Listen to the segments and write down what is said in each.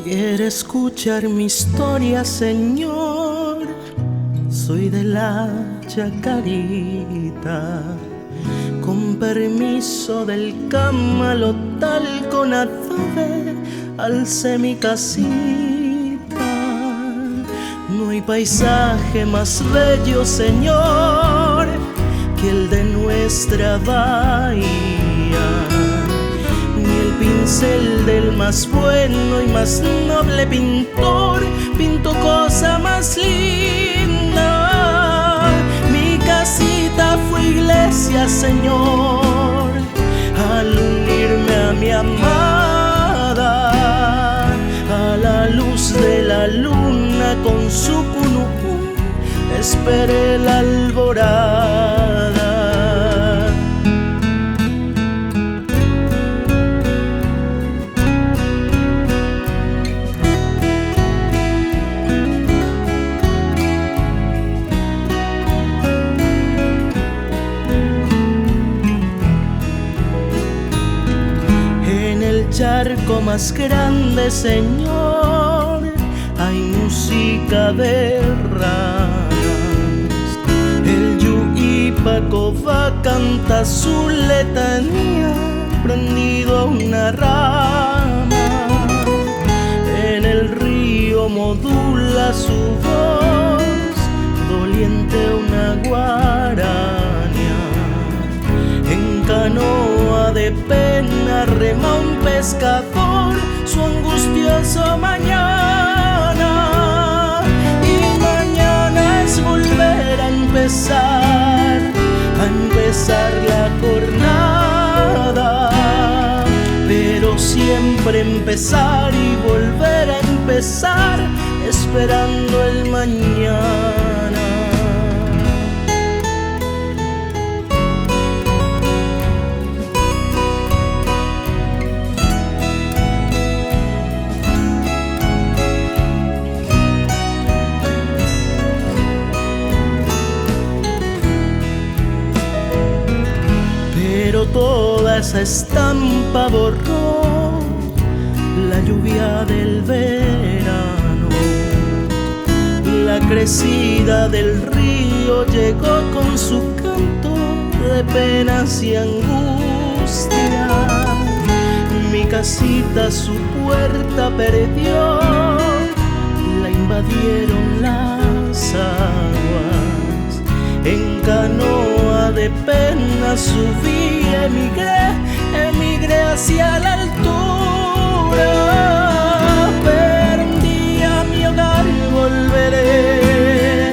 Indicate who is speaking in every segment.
Speaker 1: Quiere escuchar mi historia, Señor. Soy de la Chacarita. Con permiso del Camalotal, con adobe alcé mi casita. No hay paisaje más bello, Señor, que el de nuestra bahía. Ni el pincel del más bueno y más noble pintor pintó cosa más linda. Mi casita fue iglesia, Señor, al unirme a mi amada. A la luz de la luna con su cunú esperé la alborada. Charco más grande, Señor, hay música de ranas. El Yuipacoba canta su letanía prendido a una rama. En el río modula su voz doliente una guaraña. En canoa de pena rema un pescador su angustioso mañana. Y mañana es volver a empezar la jornada. Pero siempre empezar y volver a empezar, esperando el mañana. Pero toda esa estampa borró la lluvia del verano. La crecida del río llegó con su canto de penas y angustia. Mi casita su puerta perdió, la invadieron las aguas. En canoa de pena subí, emigré hacia la altura. Pero un día a mi hogar volveré,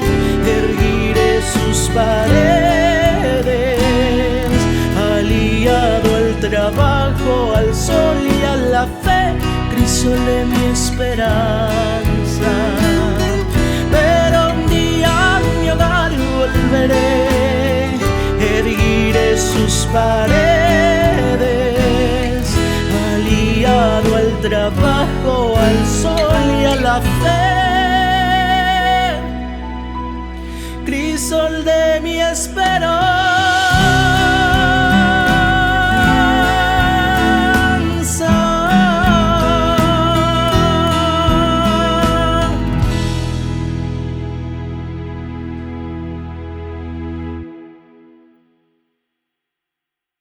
Speaker 1: erguiré sus paredes. Aliado al trabajo, al sol y a la fe, crisolé mi esperanza. Pero un día a mi hogar volveré, erguiré sus paredes. Aliado al trabajo, al sol y a la fe,